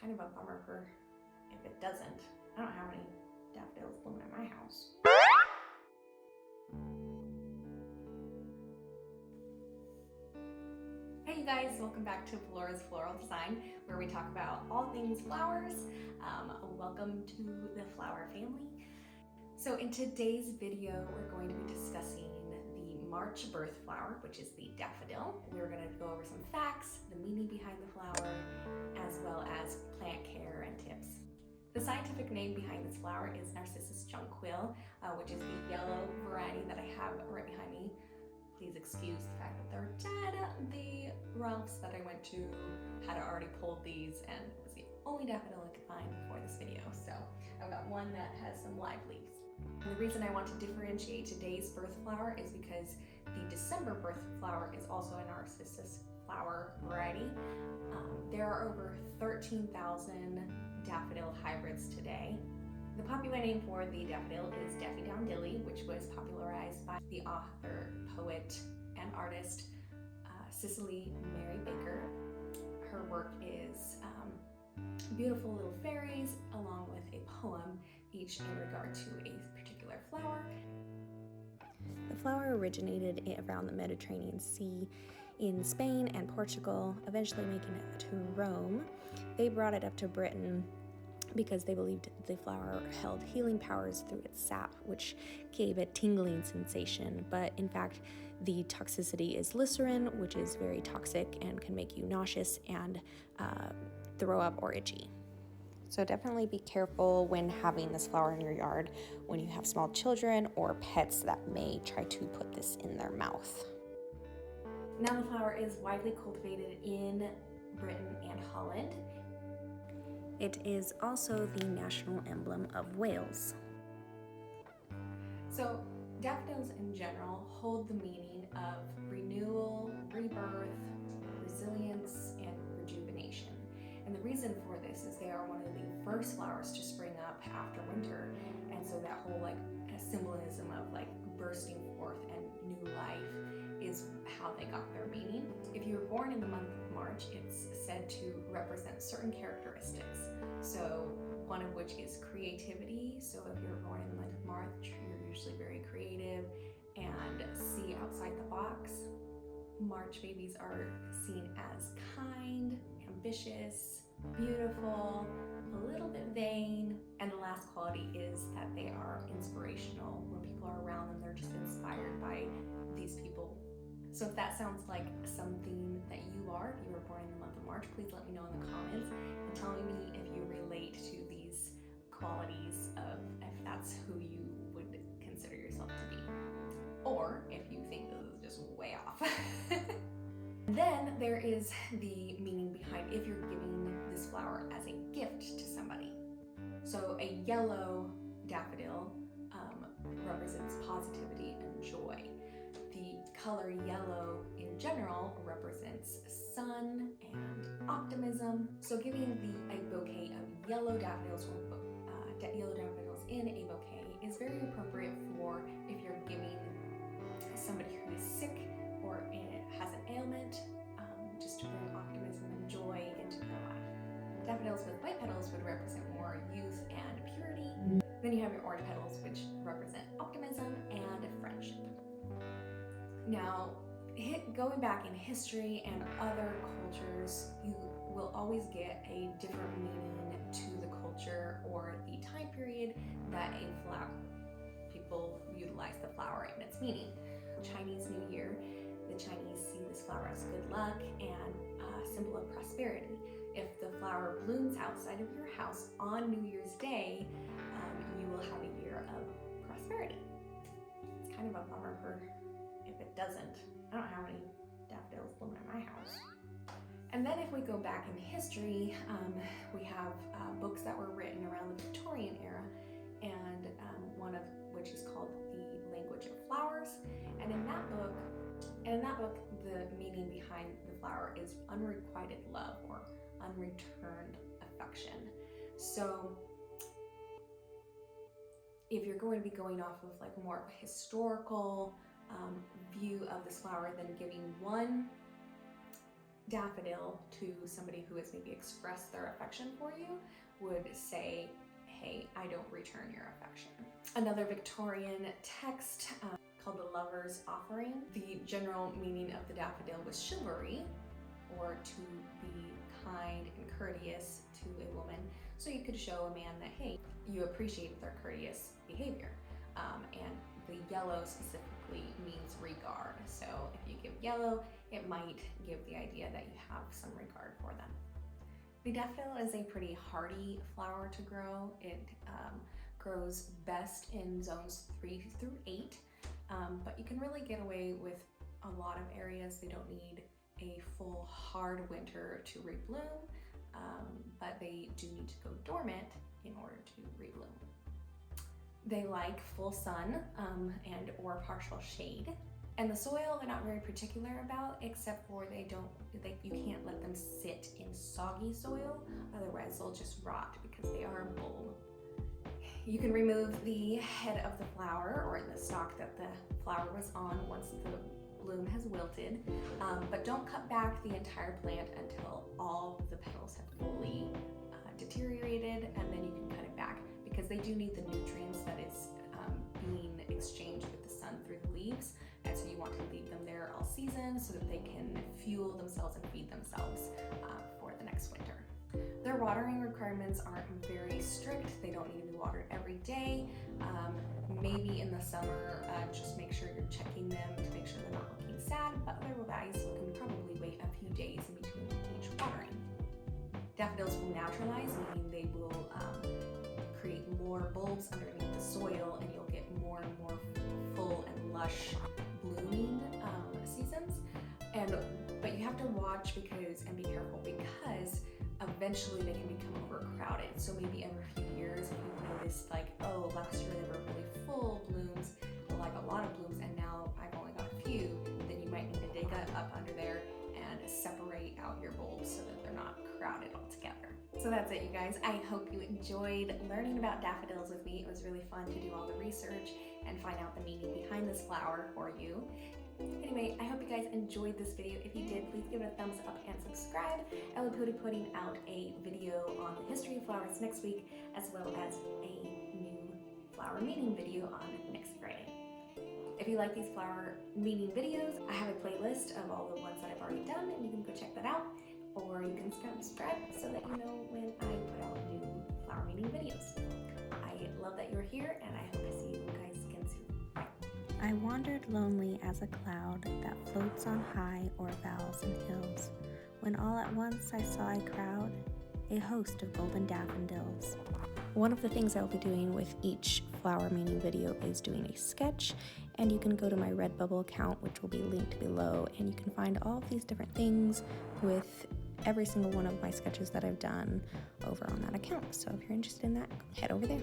kind of a bummer for if it doesn't. I don't have any daffodils blooming at my house. Hey you guys, welcome back to Velours Floral Design, where we talk about all things flowers. Welcome to the flower family. So in today's video, we're going to be discussing the March birth flower, which is the daffodil. We're going to go over some facts, the meaning behind the flower, as well as plant care and tips. The scientific name behind this flower is Narcissus jonquil, which is the yellow variety that I have right behind me. Please excuse the fact that they're dead. The Ralphs that I went to had already pulled these and it was the only daffodil I could find for this video. So I've got one that has some live leaves. And the reason I want to differentiate today's birth flower is because the December birth flower is also a Narcissus flower variety. There are over 13,000 daffodil hybrids today. The popular name for the daffodil is Daffodil, which was popularized by the author, poet, and artist Cicely Mary Baker. Her work is beautiful little fairies along with a poem, each in regard to a particular flower. The flower originated around the Mediterranean Sea in Spain and Portugal, eventually making it to Rome. They brought it up to Britain because they believed the flower held healing powers through its sap, which gave a tingling sensation. But in fact, the toxicity is glycerin, which is very toxic and can make you nauseous and throw up or itchy. So definitely be careful when having this flower in your yard when you have small children or pets that may try to put this in their mouth. Now the flower is widely cultivated in Britain and Holland. It is also the national emblem of Wales. So daffodils in general hold the meaning of renewal, rebirth, resilience, and rejuvenation. And the reason for this is they are one of the first flowers to spring up after winter. And so that whole symbolism of bursting forth and new life is how they got their meaning. If you were born in the month of March, it's said to represent certain characteristics. So one of which is creativity. So if you're born in the month of March, you're usually very creative and see outside the box. March babies are seen as kind, ambitious, beautiful, a little bit vain, and the last quality is that they are inspirational. When people are around them, they're just inspired by these people. So if that sounds like something that you were born in the month of March, please let me know in the comments and tell me if you relate to these qualities, of if that's who you would consider yourself to be, or if you think this is just way off. Then there is the meaning behind if you're giving this flower as a gift to somebody. So a yellow daffodil represents positivity and joy. The color yellow in general represents sun and optimism. So giving a bouquet of yellow daffodils in a bouquet is very appropriate for if you're giving somebody who is sick or has an ailment, just to bring optimism and joy into their life. Daffodils with white petals would represent more youth and purity. Then you have your orange petals, which represent optimism and friendship. Now, going back in history and other cultures, you will always get a different meaning to the culture or the time period that people utilize the flower in its meaning. Chinese New Year, the Chinese see this flower as good luck and a symbol of prosperity. If the flower blooms outside of your house on New Year's Day, you will have a year of prosperity. It's kind of a bummer for if it doesn't. I don't have any daffodils blooming at my house. And then if we go back in history, we have books that were written around the Victorian era, and one of which is called The Language of Flowers. And in that book, the meaning behind the flower is unrequited love or unreturned affection. So if you're going to be going off of more of a historical view of this flower, then giving one daffodil to somebody who has maybe expressed their affection for you would say, hey, I don't return your affection. Another Victorian text called the Lover's Offering. The general meaning of the daffodil was chivalry, or to be kind and courteous to a woman. So you could show a man that, hey, you appreciate their courteous behavior. And the yellow specifically means regard. So if you give yellow, it might give the idea that you have some regard for them. The daffodil is a pretty hardy flower to grow. It grows best in zones 3 through 8, but you can really get away with a lot of areas. They don't need a full hard winter to rebloom, but they do need to go dormant in order to rebloom. They like full sun and or partial shade. And the soil they're not very particular about, except for you can't let them sit in soggy soil, otherwise they'll just rot because they are a bulb. You can remove the head of the flower or the stalk that the flower was on once the bloom has wilted, but don't cut back the entire plant until all the petals have fully deteriorated, and then you can cut it back because they do need the nutrients that is being exchanged with the sun through the leaves, and so you want to leave them there all season so that they can fuel themselves and feed themselves for the next winter. Their watering requirements aren't very strict. They don't need to be watered every day. Maybe in the summer, just make sure you're checking them to make sure they're not looking sad, but otherwise you can probably wait a few days in between each watering. Daffodils will naturalize, meaning they will create more bulbs underneath the soil, and you'll get more and more full and lush blooming seasons. But you have to watch and be careful because eventually they can become overcrowded. So maybe every few years, if you've noticed like, oh, last year they were really full blooms, like a lot of blooms, and now I've only got a few, then you might need to dig up under there and separate out your bulbs so that they're not crowded all together. So that's it, you guys. I hope you enjoyed learning about daffodils with me. It was really fun to do all the research and find out the meaning behind this flower for you. Anyway, I hope you guys enjoyed this video. If you did, please give it a thumbs up and subscribe. I will be putting out a video on the history of flowers next week, as well as a new flower meaning video on next Friday. If you like these flower meaning videos, I have a playlist of all the ones that I've already done, and you can go check that out, or you can subscribe so that you know when I put out new flower meaning videos. I love that you're here, and I hope to see you guys again soon. Bye. I wandered lonely as a cloud that floats on high o'er vales and hills, when all at once I saw a crowd, a host of golden daffodils. One of the things I'll be doing with each flower meaning video is doing a sketch, and you can go to my Redbubble account, which will be linked below, and you can find all of these different things with every single one of my sketches that I've done over on that account. So if you're interested in that, head over there.